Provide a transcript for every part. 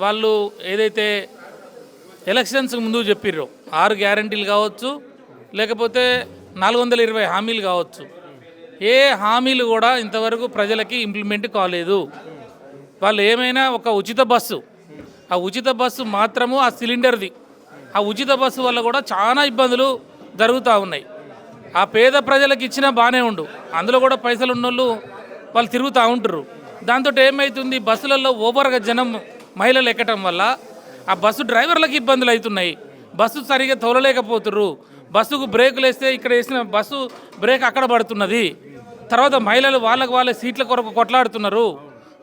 వాళ్ళు ఏదైతే ఎలక్షన్స్కి ముందు చెప్పిర్రో 6 గ్యారంటీలు కావచ్చు, లేకపోతే 420 హామీలు కావచ్చు, ఏ హామీలు కూడా ఇంతవరకు ప్రజలకి ఇంప్లిమెంట్ కాలేదు. వాళ్ళు ఏమైనా ఒక ఉచిత బస్సు, ఆ ఉచిత బస్సు మాత్రము ఆ సిలిండర్ది, ఆ ఉచిత బస్సు వల్ల కూడా చాలా ఇబ్బందులు జరుగుతూ ఉన్నాయి. ఆ పేద ప్రజలకు ఇచ్చినా బాగానే ఉండు, అందులో కూడా పైసలు ఉన్నోళ్ళు వాళ్ళు తిరుగుతూ ఉంటారు. దాంతో ఏమవుతుంది, బస్సులలో ఓవర్గా జనం మహిళలు ఎక్కటం వల్ల ఆ బస్సు డ్రైవర్లకు ఇబ్బందులు అవుతున్నాయి. బస్సు సరిగా తోలలేకపోతుర్రు. బస్సుకు బ్రేకులు వేస్తే ఇక్కడ వేసిన బస్సు బ్రేక్ అక్కడ పడుతున్నది. తర్వాత మహిళలు వాళ్ళ సీట్ల కొరకు కొట్లాడుతున్నారు.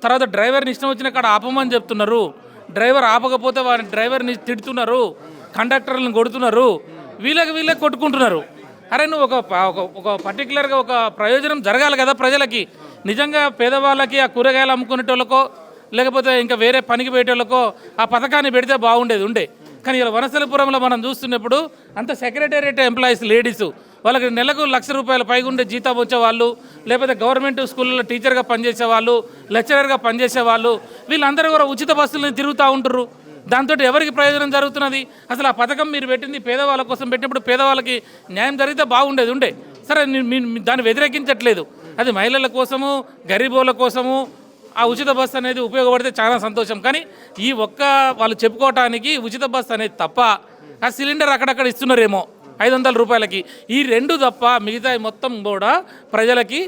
తర్వాత డ్రైవర్ని ఇష్టం వచ్చిన కాడ ఆపమని చెప్తున్నారు. డ్రైవర్ ఆపకపోతే వారి డ్రైవర్ని తిడుతున్నారు, కండక్టర్లను కొడుతున్నారు, వీళ్ళకి కొట్టుకుంటున్నారు. అరే నువ్వు ఒక పర్టికులర్గా ఒక ప్రయోజనం జరగాలి కదా ప్రజలకి. నిజంగా పేదవాళ్ళకి ఆ కూరగాయలు అమ్ముకునేటోళ్ళకో లేకపోతే ఇంకా వేరే పనికి పోయేటోళ్ళకో ఆ పథకాన్ని పెడితే బాగుండేది. కానీ ఇలా వనస్థలిపురంలో మనం చూస్తున్నప్పుడు అంత సెక్రటేరియట్ ఎంప్లాయీస్ లేడీసు, వాళ్ళకి నెలకు ₹1,00,000 పైగా ఉండే జీతం వచ్చేవాళ్ళు, లేకపోతే గవర్నమెంట్ స్కూళ్ళలో టీచర్గా పనిచేసే వాళ్ళు, లెక్చరర్గా పనిచేసే వాళ్ళు, వీళ్ళందరూ కూడా ఉచిత బస్సులను తిరుగుతూ ఉంటారు. దాంతో ఎవరికి ప్రయోజనం జరుగుతున్నది? అసలు ఆ పథకం మీరు పెట్టింది పేదవాళ్ళ కోసం పెట్టినప్పుడు పేదవాళ్ళకి న్యాయం జరిగితే బాగుండేది. సరే దాన్ని వ్యతిరేకించట్లేదు, అది మహిళల కోసము, గరీబోళ్ళ కోసము ఆ ఉచిత బస్సు అనేది ఉపయోగపడితే చాలా సంతోషం. కానీ ఈ వాళ్ళు చెప్పుకోవటానికి ఉచిత బస్సు అనేది తప్ప, ఆ సిలిండర్ అక్కడక్కడ ఇస్తున్నారేమో ₹500, ఈ 2 తప్ప మిగతా మొత్తం కూడా ప్రజలకి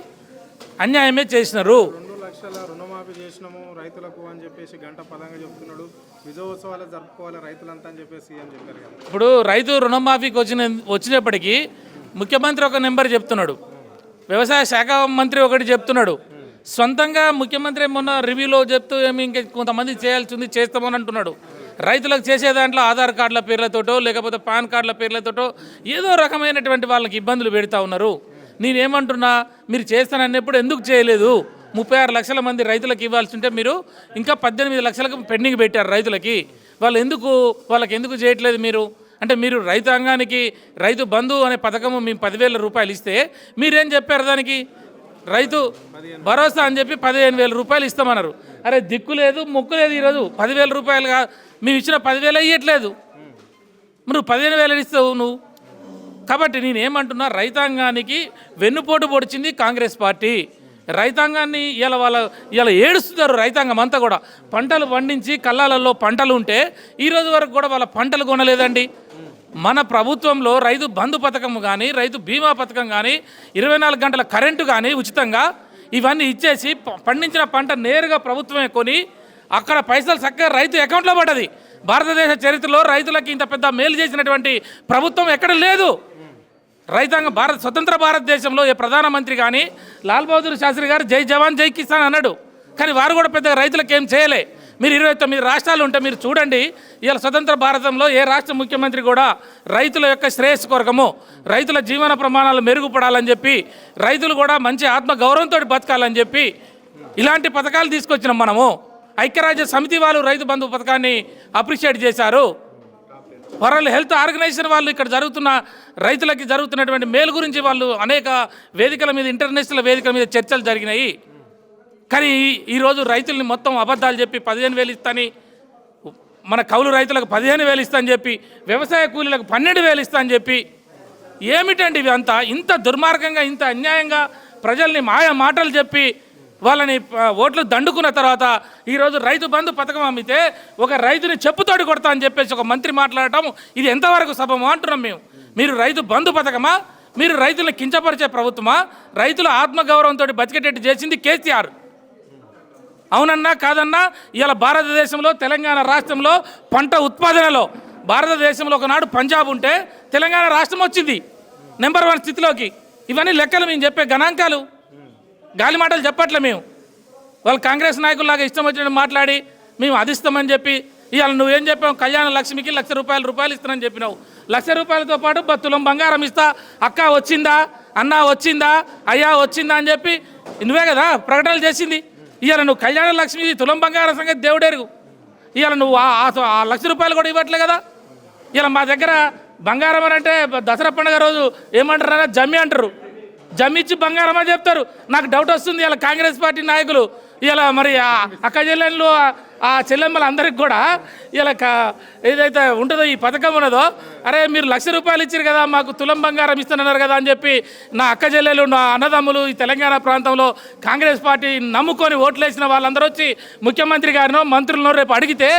అన్యాయమే చేసినారు. 2 లక్షల రుణమాఫీ చేసినాము రైతులకు అని చెప్పేసి గంట పదంగా చెప్తున్నాడు. విజయోత్సవాలు జరుపుకోవాలి రైతులంతా అని చెప్పేసి అని చెప్పారు కదా. ఇప్పుడు రైతు రుణమాఫీకి వచ్చినప్పటికీ ముఖ్యమంత్రి ఒక నెంబర్ చెప్తున్నాడు, వ్యవసాయ శాఖ మంత్రి ఒకటి చెప్తున్నాడు, సొంతంగా ముఖ్యమంత్రి మొన్న రివ్యూలో చెప్తూ ఇంకా కొంతమంది చేయాల్సింది చేస్తామని అంటున్నాడు. రైతులకు చేసే దాంట్లో ఆధార్ కార్డుల పేర్లతోటో లేకపోతే పాన్ కార్డుల పేర్లతోటో ఏదో రకమైనటువంటి వాళ్ళకి ఇబ్బందులు పెడతా ఉన్నారు. నేనేమంటున్నా, మీరు చేస్తానన్నప్పుడు ఎందుకు చేయలేదు? 36 లక్షల మంది రైతులకు ఇవ్వాల్సి ఉంటే మీరు ఇంకా 18 లక్షలకు పెండింగ్ పెట్టారు రైతులకి. వాళ్ళకి ఎందుకు చేయట్లేదు మీరు? అంటే మీరు రైతాంగానికి రైతు బంధు అనే పథకము మేము ₹10,000 ఇస్తే మీరేం చెప్పారు? దానికి రైతు భరోసా అని చెప్పి ₹15,000 ఇస్తామన్నారు. అరే దిక్కు లేదు మొక్కు లేదు. ఈరోజు ₹10,000 మేము ఇచ్చిన 10,000 ఇవ్వట్లేదు, నువ్వు 15,000 ఇస్తావు నువ్వు. కాబట్టి నేనేమంటున్నా, రైతాంగానికి వెన్నుపోటు పొడిచింది కాంగ్రెస్ పార్టీ. రైతాంగాన్ని ఇలా ఏడుస్తున్నారు. రైతాంగం అంతా కూడా పంటలు పండించి కళ్ళాలలో పంటలు ఉంటే ఈరోజు వరకు కూడా వాళ్ళ పంటలు కొనలేదండి. మన ప్రభుత్వంలో రైతు బంధు పథకం కానీ, రైతు బీమా పథకం కానీ, 24 గంటల కరెంటు కానీ ఉచితంగా ఇవన్నీ ఇచ్చేసి పండించిన పంట నేరుగా ప్రభుత్వమే కొని అక్కడ పైసలు చక్కగా రైతు అకౌంట్లో పడ్డది. భారతదేశ చరిత్రలో రైతులకి ఇంత పెద్ద మేలు చేసినటువంటి ప్రభుత్వం ఎక్కడ లేదు. రైతాంగం స్వతంత్ర భారతదేశంలో ఏ ప్రధానమంత్రి కానీ లాల్ బహదూర్ శాస్త్రి గారు జై జవాన్ జై కిసాన్ అన్నాడు. కానీ వారు కూడా పెద్దగా రైతులకు ఏం చేయలే. మీరు 29 రాష్ట్రాలు ఉంటే మీరు చూడండి, ఇవాళ స్వతంత్ర భారతంలో ఏ రాష్ట్ర ముఖ్యమంత్రి కూడా రైతుల యొక్క శ్రేయస్సు కొరకము, రైతుల జీవన ప్రమాణాలు మెరుగుపడాలని చెప్పి, రైతులు కూడా మంచి ఆత్మ గౌరవంతో బతకాలని చెప్పి ఇలాంటి పథకాలు తీసుకొచ్చినాం మనము. ఐక్యరాజ్య సమితి వాళ్ళు రైతు బంధు పథకాన్ని అప్రిషియేట్ చేశారు. వరల్డ్ హెల్త్ ఆర్గనైజేషన్ వాళ్ళు ఇక్కడ రైతులకి జరుగుతున్నటువంటి మేలు గురించి వాళ్ళు అనేక వేదికల మీద, ఇంటర్నేషనల్ వేదికల మీద చర్చలు జరిగినాయి. కానీ ఈరోజు రైతుల్ని మొత్తం అబద్ధాలు చెప్పి 15,000 ఇస్తాని, మన కౌలు రైతులకు 15,000 ఇస్తా అని చెప్పి, వ్యవసాయ కూలీలకు 12,000 ఇస్తా అని చెప్పి, ఏమిటండి ఇవి అంతా? ఇంత దుర్మార్గంగా, ఇంత అన్యాయంగా ప్రజల్ని మాయ మాటలు చెప్పి వాళ్ళని ఓట్లు దండుకున్న తర్వాత ఈరోజు రైతు బంధు పథకం అమ్మితే ఒక రైతుని చెప్పుతోటి కొడతా అని చెప్పేసి ఒక మంత్రి మాట్లాడటం ఇది ఎంతవరకు సభమో అంటున్నాం మేము. మీరు రైతు బంధు పథకమా? మీరు రైతులను కించపరిచే ప్రభుత్వమా? రైతుల ఆత్మగౌరవంతో బతికేటట్టు చేసింది కేసీఆర్. అవునన్నా కాదన్నా, ఇవాళ భారతదేశంలో తెలంగాణ రాష్ట్రంలో పంట ఉత్పాదనలో భారతదేశంలో ఒకనాడు పంజాబ్ ఉంటే తెలంగాణ రాష్ట్రం వచ్చింది నెంబర్ 1 స్థితిలోకి. ఇవన్నీ లెక్కలు మేము చెప్పే గణాంకాలు, గాలి మాటలు చెప్పట్లే మేము. వాళ్ళు కాంగ్రెస్ నాయకుల్లాగా ఇష్టం వచ్చినట్టు మాట్లాడి మేము అది ఇస్తామని చెప్పి, ఇవాళ నువ్వేం చెప్పావు? కళ్యాణ లక్ష్మికి ₹1,00,000 ఇస్తానని చెప్పినావు. ₹1,00,000తో పాటు తులం బంగారం ఇస్తా, అక్క వచ్చిందా, అన్న వచ్చిందా, అయ్యా వచ్చిందా అని చెప్పి నువ్వే కదా ప్రకటనలు చేసింది. ఇవాళ నువ్వు కళ్యాణ లక్ష్మి తులం బంగారం సంగతి దేవుడెరుగు. ఇవాళ నువ్వు ఆ ₹1,00,000 కూడా ఇవ్వట్లే కదా. ఇలా మా దగ్గర బంగారం అని అంటే దసరా పండుగ రోజు ఏమంటారు? జమ్మి అంటారు. జమ్మిచ్చి బంగారం అని చెప్తారు. నాకు డౌట్ వస్తుంది ఇలా కాంగ్రెస్ పార్టీ నాయకులు ఇలా మరి అక్క చెల్లెళ్ళు ఆ చెల్లెమ్మలందరికీ కూడా ఇలా ఏదైతే ఉంటుందో ఈ పథకం ఉన్నదో, అరే మీరు ₹1,00,000 ఇచ్చారు కదా, మాకు తులం బంగారం ఇస్తున్నారు కదా అని చెప్పి నా అక్క చెల్లెలు, నా అన్నదమ్ములు ఈ తెలంగాణ ప్రాంతంలో కాంగ్రెస్ పార్టీ నమ్ముకొని ఓట్లేసిన వాళ్ళందరూ వచ్చి ముఖ్యమంత్రి గారినో మంత్రులను రేపు అడిగితే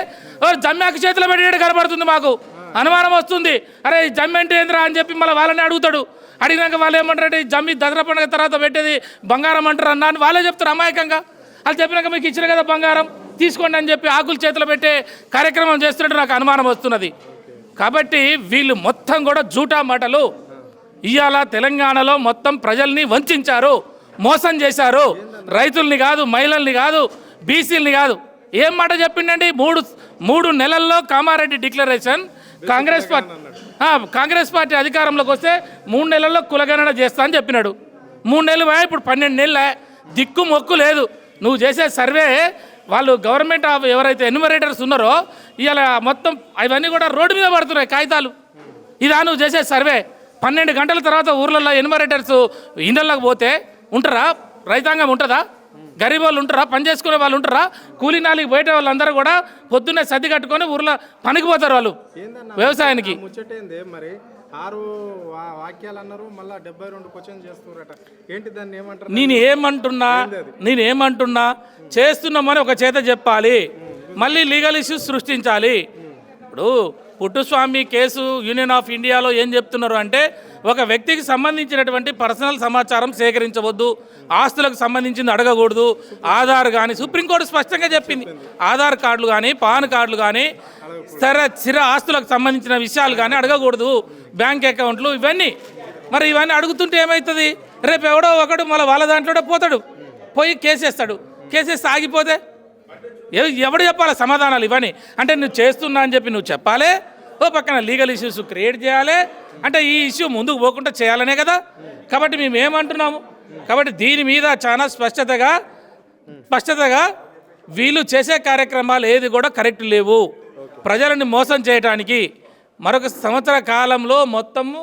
జమ్యాకు చేతిలో పెట్టేటట్టు కనబడుతుంది. మాకు అనుమానం వస్తుంది, అరే ఈ జమ్మి అంటే ఏంద్రా అని చెప్పి మళ్ళీ వాళ్ళని అడుగుతాడు. అడిగినాక వాళ్ళు ఏమంటారంటే ఈ జమ్మి దసరా పండుగ తర్వాత పెట్టేది బంగారం అంటారు అన్నా అని వాళ్ళే చెప్తారు అమాయకంగా. వాళ్ళు చెప్పినాక మీకు ఇచ్చిన కదా బంగారం తీసుకోండి అని చెప్పి ఆకులు చేతిలో పెట్టే కార్యక్రమం చేస్తున్నట్టు నాకు అనుమానం వస్తున్నది. కాబట్టి వీళ్ళు మొత్తం కూడా జూటా మాటలు. ఇవాళ తెలంగాణలో మొత్తం ప్రజల్ని వంచారు, మోసం చేశారు. రైతుల్ని కాదు, మహిళల్ని కాదు, బీసీలని కాదు. ఏం మాట చెప్పిండండి? మూడు నెలల్లో కామారెడ్డి డిక్లరేషన్. కాంగ్రెస్ పార్టీ అధికారంలోకి వస్తే 3 నెలల్లో కులగణన చేస్తా అని చెప్పినాడు. 3 నెలలు ఇప్పుడు 12 నెలలే, దిక్కు మొక్కు లేదు. నువ్వు చేసే సర్వే వాళ్ళు గవర్నమెంట్ ఎవరైతే ఎన్యూమరేటర్స్ ఉన్నారో ఇవాళ మొత్తం అవన్నీ కూడా రోడ్డు మీద పడుతున్నాయి కాగితాలు. ఇదా నువ్వు చేసే సర్వే? 12 గంటల తర్వాత ఊర్లలో ఎన్యూమరేటర్స్ ఇండ్లలోకి పోతే ఉంటారా? రైతాంగం ఉంటుందా? గరీబ్ వాళ్ళు ఉంటారా? పని చేసుకునే వాళ్ళు ఉంటారా? కూలీ నాలికి బయట వాళ్ళందరూ కూడా పొద్దున్నే సర్ది కట్టుకొని ఊర్లో పనికి పోతారు వాళ్ళు వ్యవసాయానికి. ముచ్చటేందే మరి 6 వాక్యాలు అన్నారు, మళ్ళీ 72 క్వశ్చన్ చేస్తున్నారట. ఏంటి దాన్ని ఏమంటారు? నేనేమంటున్నా చేస్తున్నామని ఒక చేత చెప్పాలి, మళ్ళీ లీగల్ ఇష్యూస్ సృష్టించాలి. ఇప్పుడు పుట్టుస్వామి కేసు యూనియన్ ఆఫ్ ఇండియాలో ఏం చెప్తున్నారు అంటే, ఒక వ్యక్తికి సంబంధించినటువంటి పర్సనల్ సమాచారం సేకరించవద్దు, ఆస్తులకు సంబంధించింది అడగకూడదు, ఆధార్ కానీ సుప్రీంకోర్టు స్పష్టంగా చెప్పింది. ఆధార్ కార్డులు కానీ, పాన్ కార్డులు కానీ, స్థిర ఆస్తులకు సంబంధించిన విషయాలు కానీ అడగకూడదు, బ్యాంక్ అకౌంట్లు ఇవన్నీ. మరి ఇవన్నీ అడుగుతుంటే ఏమవుతుంది? రేపు ఎవడో ఒకడు మళ్ళీ వాళ్ళ దాంట్లో పోతాడు, పోయి కేసేస్తాడు. కేసేస్తే ఆగిపోతే ఎవడు చెప్పాలి సమాధానాలు? ఇవన్నీ అంటే నువ్వు చేస్తున్నా అని చెప్పి నువ్వు చెప్పాలి, ఓ పక్కన లీగల్ ఇష్యూస్ క్రియేట్ చేయాలి. అంటే ఈ ఇష్యూ ముందుకు పోకుండా చేయాలనే కదా. కాబట్టి మేము ఏమంటున్నాము, కాబట్టి దీని మీద చాలా స్పష్టతగా వీళ్ళు చేసే కార్యక్రమాలు ఏది కూడా కరెక్ట్ లేవు. ప్రజలను మోసం చేయడానికి మరొక సంవత్సర కాలంలో మొత్తము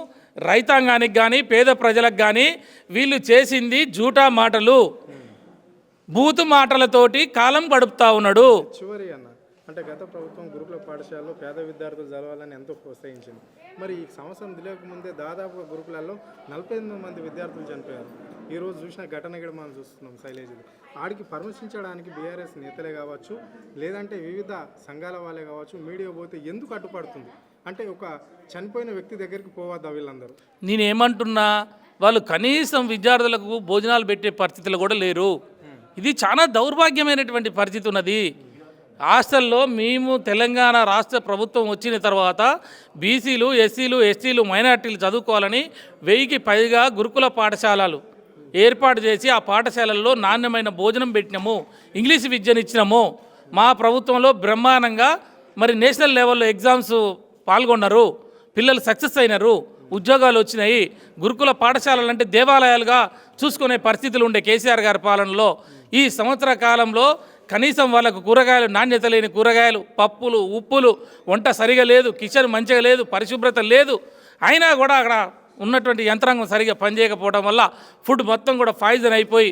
రైతాంగానికి కానీ పేద ప్రజలకు కానీ వీళ్ళు చేసింది జూటా మాటలు, బూతు మాటలతోటి కాలం గడుపుతా ఉన్నాడు. చివరి అన్న అంటే గత ప్రభుత్వం గురుకుల పాఠశాలలో పేద విద్యార్థులు చదవాలని ఎంతో ప్రోత్సహించింది. మరి ఈ సంవత్సరం తెలియకముందే దాదాపుగా గురుకులాల్లో 48 మంది విద్యార్థులు చనిపోయారు. ఈరోజు చూసిన ఘటన కూడా మనం చూస్తున్నాం శైలేజీలో. ఆడికి పరామర్శించడానికి బీఆర్ఎస్ నేతలే కావచ్చు, లేదంటే వివిధ సంఘాల వాళ్ళే కావచ్చు, మీడియా పోతే ఎందుకు అడ్డుపడుతుంది? అంటే ఒక చనిపోయిన వ్యక్తి దగ్గరికి పోవద్దా వీళ్ళందరూ? నేనేమంటున్నా, వాళ్ళు కనీసం విద్యార్థులకు భోజనాలు పెట్టే పరిస్థితులు కూడా లేరు. ఇది చాలా దౌర్భాగ్యమైనటువంటి పరిస్థితి ఉన్నది. హాస్టల్లో మేము తెలంగాణ రాష్ట్ర ప్రభుత్వం వచ్చిన తర్వాత బీసీలు, ఎస్సీలు, ఎస్టీలు, మైనార్టీలు చదువుకోవాలని 1000కి పైగా గురుకుల పాఠశాలలు ఏర్పాటు చేసి ఆ పాఠశాలల్లో నాణ్యమైన భోజనం పెట్టినాము, ఇంగ్లీష్ విద్యనిచ్చినాము. మా ప్రభుత్వంలో బ్రహ్మాండంగా మరి నేషనల్ లెవెల్లో ఎగ్జామ్స్ పాల్గొన్నారు, పిల్లలు సక్సెస్ అయినారు, ఉద్యోగాలు వచ్చినాయి. గురుకుల పాఠశాలలు అంటే దేవాలయాలుగా చూసుకునే పరిస్థితులు ఉండే కేసీఆర్ గారి పాలనలో. ఈ సంవత్సర కాలంలో కనీసం వాళ్ళకు కూరగాయలు, నాణ్యత లేని కూరగాయలు, పప్పులు, ఉప్పులు, వంట సరిగా లేదు, కిచెన్ మంచిగా లేదు, పరిశుభ్రత లేదు. అయినా కూడా అక్కడ ఉన్నటువంటి యంత్రాంగం సరిగా పనిచేయకపోవడం వల్ల ఫుడ్ మొత్తం కూడా పాయిజన్ అయిపోయి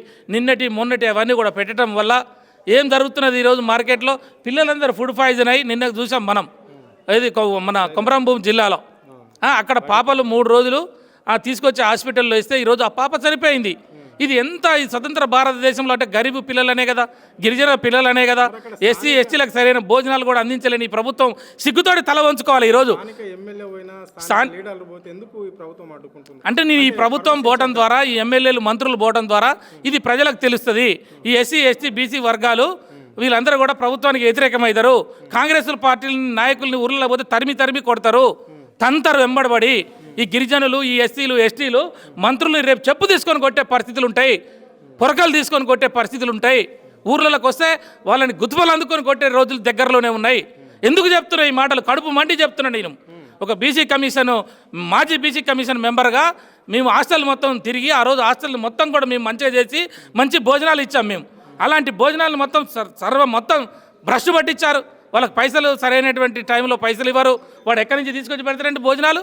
మొన్నటి అవన్నీ కూడా పెట్టడం వల్ల ఏం జరుగుతున్నది ఈరోజు మార్కెట్లో? పిల్లలందరూ ఫుడ్ పాయిజన్ అయ్యి నిన్న చూసాం మనం, ఇది మన కొమరంభూం జిల్లాలో. అక్కడ పాపలు 3 రోజులు తీసుకొచ్చి హాస్పిటల్లో ఇస్తే ఈరోజు ఆ పాప చనిపోయింది. ఇది ఎంత ఈ స్వతంత్ర భారతదేశంలో అంటే గరీబు పిల్లలనే కదా, గిరిజన పిల్లలనే కదా, ఎస్సీ ఎస్టీలకు సరైన భోజనాలు కూడా అందించలేని ఈ ప్రభుత్వం సిగ్గుతోటి తల వంచుకోవాలి ఈరోజు. అంటే నేను ఈ ప్రభుత్వం పోవటం ద్వారా, ఈ ఎమ్మెల్యేలు మంత్రులు పోవటం ద్వారా ఇది ప్రజలకు తెలుస్తుంది. ఈ ఎస్సీ ఎస్టీ బీసీ వర్గాలు వీళ్ళందరూ కూడా ప్రభుత్వానికి వ్యతిరేకమవుతారు. కాంగ్రెస్ పార్టీ నాయకుల్ని ఊర్లలో పోతే తరిమి కొడతారు, తంతరు వెంబడబడి. ఈ గిరిజనులు, ఈ ఎస్సీలు ఎస్టీలు మంత్రులు రేపు చెప్పు తీసుకొని కొట్టే పరిస్థితులు ఉంటాయి, పొరకలు తీసుకొని కొట్టే పరిస్థితులు ఉంటాయి. ఊర్లలోకి వస్తే వాళ్ళని గుతుపలు అందుకొని కొట్టే రోజులు దగ్గరలోనే ఉన్నాయి. ఎందుకు చెప్తున్నా ఈ మాటలు? కడుపు మండి చెప్తున్నాను నేను. ఒక బీసీ కమిషన్, మాజీ బీసీ కమిషన్ మెంబర్గా మేము హాస్టల్ మొత్తం తిరిగి ఆ రోజు హాస్టల్ మొత్తం కూడా మేము మంచిగా చేసి మంచి భోజనాలు ఇచ్చాం. మేము అలాంటి భోజనాలు మొత్తం బ్రష్ పట్టించారు. వాళ్ళకి పైసలు సరైనటువంటి టైంలో పైసలు ఇవ్వరు. వాడు ఎక్కడి నుంచి తీసుకొచ్చి పెడతారంటే భోజనాలు,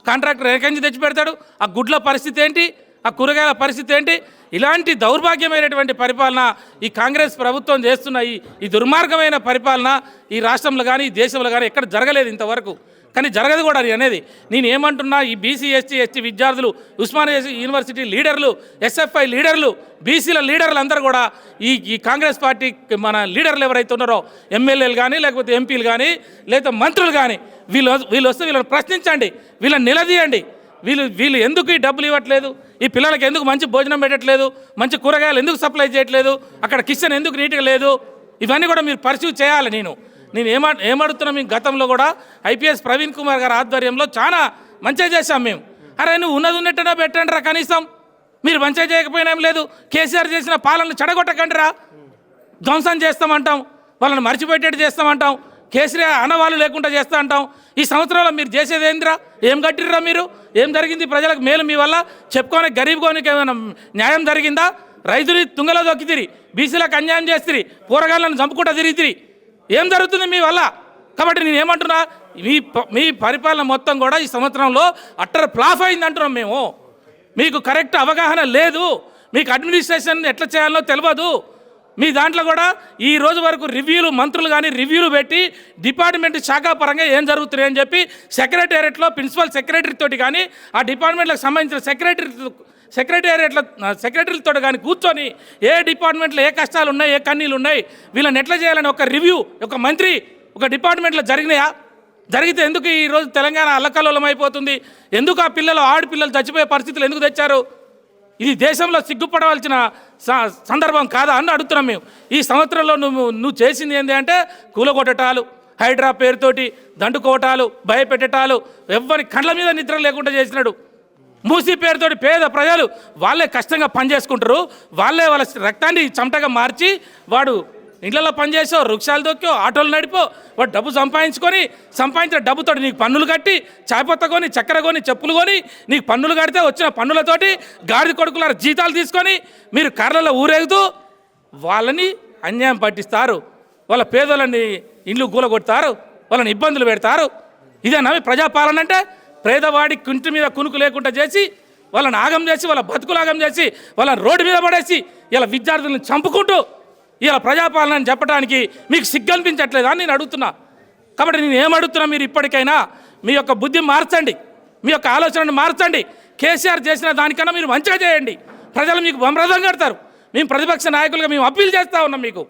కాంట్రాక్టర్ ఎక్కడి నుంచి తెచ్చి పెడతాడు? ఆ గుడ్ల పరిస్థితి ఏంటి? ఆ కూరగాయల పరిస్థితి ఏంటి? ఇలాంటి దౌర్భాగ్యమైనటువంటి పరిపాలన ఈ కాంగ్రెస్ ప్రభుత్వం చేస్తున్న ఈ దుర్మార్గమైన పరిపాలన ఈ రాష్ట్రంలో కానీ ఈ దేశంలో కానీ ఎక్కడ జరగలేదు ఇంతవరకు. కానీ జరగదు కూడా అనేది. నేను ఏమంటున్నా, ఈ బీసీ ఎస్టీ విద్యార్థులు, ఉస్మానియా యూనివర్సిటీ లీడర్లు, ఎస్ఎఫ్ఐ లీడర్లు, బీసీల లీడర్లు అందరూ కూడా ఈ కాంగ్రెస్ పార్టీ మన లీడర్లు ఎవరైతే ఉన్నారో, ఎమ్మెల్యేలు కానీ లేకపోతే ఎంపీలు కానీ లేకపోతే మంత్రులు కానీ, వీళ్ళు వస్తే వీళ్ళని ప్రశ్నించండి, వీళ్ళని నిలదీయండి. వీళ్ళు ఎందుకు ఈ డబ్బులు ఇవ్వట్లేదు, ఈ పిల్లలకి ఎందుకు మంచి భోజనం పెట్టట్లేదు, మంచి కూరగాయలు ఎందుకు సప్లై చేయట్లేదు, అక్కడ కిచెన్ ఎందుకు నీట్గా లేదు, ఇవన్నీ కూడా మీరు పరిశీలి చేయాలి. నేను ఏమడుతున్నా, మేము గతంలో కూడా ఐపీఎస్ ప్రవీణ్ కుమార్ గారి ఆధ్వర్యంలో చాలా మంచిగా చేశాం మేము. అరే నువ్వు ఉన్నట్టుగా పెట్టండి రా, కనీసం మీరు మంచిగా చేయకపోయినా ఏం లేదు. కేసీఆర్ చేసిన పాలనను చెడగొట్టకండి రా, ధ్వంసం చేస్తామంటాం, వాళ్ళని మర్చిపోయేటట్టు చేస్తామంటాం, కేసీఆర్ అనవాళ్ళు లేకుండా చేస్తా అంటాం. ఈ సంవత్సరంలో మీరు చేసేది ఏందిరా? ఏం కట్టిర్రా మీరు? ఏం జరిగింది ప్రజలకు మేలు మీ వల్ల? చెప్పుకొని గరీబ్ కోనికి ఏమైనా న్యాయం జరిగిందా? రైతుని తుంగలో దొక్కితిరి, బీసీలకు అన్యాయం చేసిరి, పోరగాళ్ళను చంపుకుంటా తిరిగితిరి, ఏం జరుగుతుంది మీ వల్ల? కాబట్టి నేను ఏమంటున్నా, మీ పరిపాలన మొత్తం కూడా ఈ సంవత్సరంలో అట్టర్ ఫ్లాప్ అయింది అంటున్నాం మేము. మీకు కరెక్ట్ అవగాహన లేదు, మీకు అడ్మినిస్ట్రేషన్ ఎట్లా చేయాలో తెలియదు. మీ దాంట్లో కూడా ఈ రోజు వరకు రివ్యూలు, మంత్రులు కానీ రివ్యూలు పెట్టి డిపార్ట్మెంట్ శాఖాపరంగా ఏం జరుగుతున్నాయి అని చెప్పి సెక్రటేరియట్లో ప్రిన్సిపల్ సెక్రటరీతో కానీ ఆ డిపార్ట్మెంట్లకు సంబంధించిన సెక్రటరీలతో కానీ కూర్చొని ఏ డిపార్ట్మెంట్లో ఏ కష్టాలు ఉన్నాయి, ఏ కన్నీళ్ళు ఉన్నాయి, వీళ్ళని ఎట్లా చేయాలని ఒక రివ్యూ ఒక మంత్రి ఒక డిపార్ట్మెంట్లో జరిగినాయా? జరిగితే ఎందుకు ఈరోజు తెలంగాణ అల్లకల్లోలం అయిపోతుంది? ఎందుకు ఆ ఆడపిల్లలు చచ్చిపోయే పరిస్థితులు ఎందుకు తెచ్చారు? ఇది దేశంలో సిగ్గుపడవలసిన సందర్భం కాదా అని అడుగుతున్నాం మేము. ఈ సంవత్సరంలో నువ్వు చేసింది ఏంటి అంటే కూలగొట్టటాలు, హైడ్రా పేరుతోటి దండుకోవటాలు, భయపెట్టటాలు, ఎవరి కళ్ళ మీద నిద్ర లేకుండా చేసినాడు. మూసీ పేరుతోటి పేద ప్రజలు వాళ్ళే కష్టంగా పనిచేసుకుంటారు, వాళ్ళే వాళ్ళ రక్తాన్ని చెమటగా మార్చి వాడు ఇండ్లలో పనిచేసో, రిక్షాలు దొక్కో, ఆటోలు నడిపో, వాడు డబ్బు సంపాదించిన డబ్బుతో నీకు పన్నులు కట్టి చాయపత్త కొని, చక్కెర కొని, చెప్పులు కొని, నీకు పన్నులు కడితే వచ్చిన పన్నులతోటి గాడిద కొడుకుల జీతాలు తీసుకొని మీరు కార్లలో ఊరేగుతూ వాళ్ళని అన్యాయం పట్టిస్తారు, వాళ్ళ పేదోళ్ళని ఇండ్లు గూలగొడతారు, వాళ్ళని ఇబ్బందులు పెడతారు. ఇదేనా ప్రజాపాలన అంటే? పేదవాడి కుంటి మీద కునుకు లేకుండా చేసి, వాళ్ళని ఆగం చేసి, వాళ్ళ బతుకులాగం చేసి, వాళ్ళని రోడ్డు మీద పడేసి, ఇలా విద్యార్థులను చంపుకుంటూ ఇలా ప్రజాపాలన చెప్పడానికి మీకు సిగ్గనిపించట్లేదా అని నేను అడుగుతున్నా. కాబట్టి నేను ఏమడుగుతున్నా, మీరు ఇప్పటికైనా మీ యొక్క బుద్ధి మార్చండి, మీ యొక్క ఆలోచనను మార్చండి. కేసీఆర్ చేసిన దానికన్నా మీరు మంచిగా చేయండి, ప్రజలు మీకు బ్రహ్మరథం కడతారు. మేము ప్రతిపక్ష నాయకులుగా మేము అప్పీల్ చేస్తూ ఉన్నాం. మీకు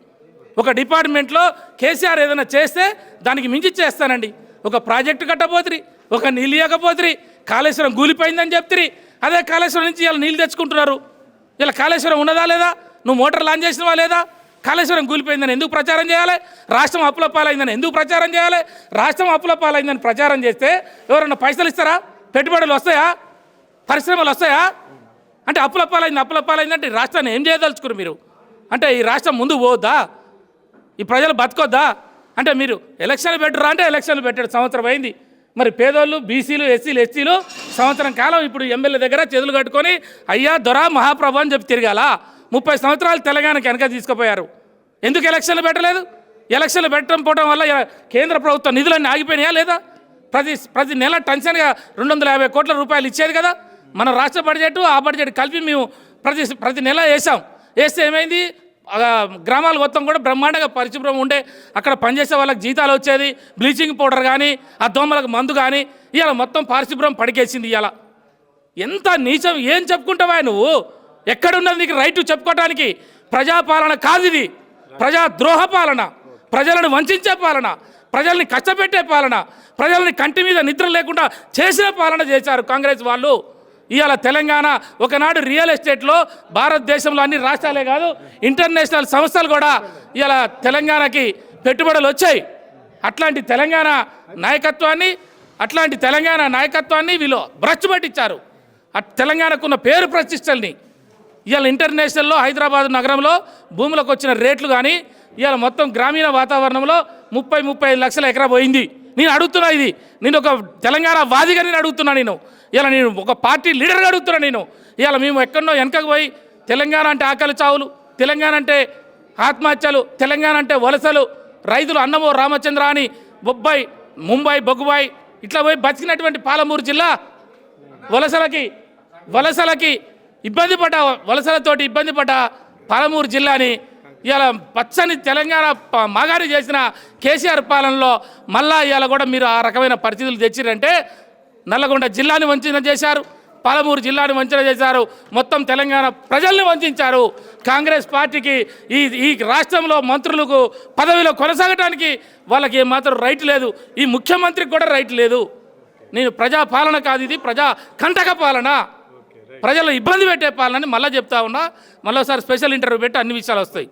ఒక డిపార్ట్మెంట్లో కేసీఆర్ ఏదైనా చేస్తే దానికి మించి చేస్తానండి. ఒక ప్రాజెక్టు కట్టబోతురి, ఒక నీళ్ళు ఇవ్వకపోతురి, కాళేశ్వరం కూలిపోయిందని చెప్తురి, అదే కాళేశ్వరం నుంచి ఇలా నీళ్ళు తెచ్చుకుంటున్నారు. ఇలా కాళేశ్వరం ఉన్నదా లేదా? నువ్వు మోటార్ లాంచ్ చేసినవా లేదా? కాళేశ్వరం కూలిపోయిందని ఎందుకు ప్రచారం చేయాలి? రాష్ట్రం అప్పుల పాలైందని ఎందుకు ప్రచారం చేయాలి? రాష్ట్రం అప్పుల పాలైందని ప్రచారం చేస్తే ఎవరన్నా పైసలు ఇస్తారా? పెట్టుబడులు వస్తాయా? పరిశ్రమలు వస్తాయా? అంటే అప్పుల పాలైందంటే రాష్ట్రాన్ని ఏం చేయదలుచుకున్నారు మీరు? అంటే ఈ రాష్ట్రం ముందు పోద్దా? ఈ ప్రజలు బతకొద్దా? అంటే మీరు ఎలక్షన్లు పెట్టరా అంటే ఎలక్షన్లు పెట్టాడు, సంవత్సరం అయింది. మరి పేదోళ్ళు, బీసీలు, ఎస్సీలు సంవత్సరం కాలం ఇప్పుడు ఎమ్మెల్యే దగ్గర చేతులు కట్టుకొని అయ్యా దొరా మహాప్రభు అని చెప్పి తిరగాల. 30 సంవత్సరాలు తెలంగాణకి వెనక తీసుకుపోయారు. ఎందుకు ఎలక్షన్లు పెట్టలేదు? ఎలక్షన్లు పెట్టడం వల్ల కేంద్ర ప్రభుత్వ నిధులన్నీ ఆగిపోయినాయా లేదా? ప్రతి నెల టెన్షన్గా 250 కోట్ల రూపాయలు ఇచ్చేది కదా మన రాష్ట్ర బడ్జెట్. ఆ బడ్జెట్ కలిపి మేము ప్రతి నెల వేస్తే ఏమైంది? గ్రామాలు మొత్తం కూడా బ్రహ్మాండంగా పరిశుభ్రం ఉండే, అక్కడ పనిచేసే వాళ్ళకి జీతాలు వచ్చేది, బ్లీచింగ్ పౌడర్ కానీ, ఆ దోమలకు మందు కానీ, ఇవాళ మొత్తం పరిశుభ్రం పడికేసింది. ఇవాళ ఎంత నీచం! ఏం చెప్పుకుంటావా నువ్వు? ఎక్కడున్నది నీకు రైటు చెప్పుకోవడానికి? ప్రజాపాలన కాదు ఇది, ప్రజాద్రోహ పాలన, ప్రజలను వంచే పాలన, ప్రజల్ని కష్టపెట్టే పాలన, ప్రజల్ని కంటి మీద నిద్ర లేకుండా చేసిన పాలన చేశారు కాంగ్రెస్ వాళ్ళు. ఇవాళ తెలంగాణ ఒకనాడు రియల్ ఎస్టేట్లో భారతదేశంలో అన్ని రాష్ట్రాలే కాదు ఇంటర్నేషనల్ సంస్థలు కూడా ఇవాళ తెలంగాణకి పెట్టుబడులు వచ్చాయి. అట్లాంటి తెలంగాణ నాయకత్వాన్ని వీళ్ళు భ్రష్టు పట్టించారు. తెలంగాణకున్న పేరు ప్రతిష్టల్ని ఇవాళ ఇంటర్నేషనల్లో హైదరాబాద్ నగరంలో భూములకు వచ్చిన రేట్లు కానీ ఇవాళ మొత్తం గ్రామీణ వాతావరణంలో 30-35 లక్షల ఎకరా పోయింది. నేను అడుగుతున్నా, ఇది నేను ఒక తెలంగాణ వాదిగా నేను అడుగుతున్నా. ఇలా నేను ఒక పార్టీ లీడర్గా అడుగుతున్నా. ఇవాళ మేము ఎక్కడో వెనకకు పోయి తెలంగాణ అంటే ఆకలి చావులు, తెలంగాణ అంటే ఆత్మహత్యలు, తెలంగాణ అంటే వలసలు, రైతులు అన్నమో రామచంద్ర అని బొబ్బాయి, ముంబై, బొగ్గుబాయి ఇట్లా పోయి బతికినటువంటి పాలమూరు జిల్లా వలసలకి ఇబ్బంది పడ్డ వలసలతోటి ఇబ్బంది పడ్డ పాలమూరు జిల్లాని ఇలా పచ్చని తెలంగాణ మాగారి చేసిన కేసీఆర్ పాలనలో మళ్ళా ఇవాళ కూడా మీరు ఆ రకమైన పరిస్థితులు తెచ్చిరంటే నల్లగొండ జిల్లాని వంచన చేశారు, పాలమూరు జిల్లాని వంచన చేశారు, మొత్తం తెలంగాణ ప్రజల్ని వంచారు. కాంగ్రెస్ పార్టీకి ఈ రాష్ట్రంలో మంత్రులకు పదవిలో కొనసాగడానికి వాళ్ళకి ఏమాత్రం రైట్ లేదు, ఈ ముఖ్యమంత్రికి కూడా రైట్ లేదు. నేను ప్రజా పాలన కాదు, ఇది ప్రజా కంటక పాలన, ప్రజలు ఇబ్బంది పెట్టే పాలనని మళ్ళీ చెప్తా ఉన్నా. మళ్ళీ ఒకసారి స్పెషల్ ఇంటర్వ్యూ పెట్టి అన్ని విషయాలు వస్తాయి.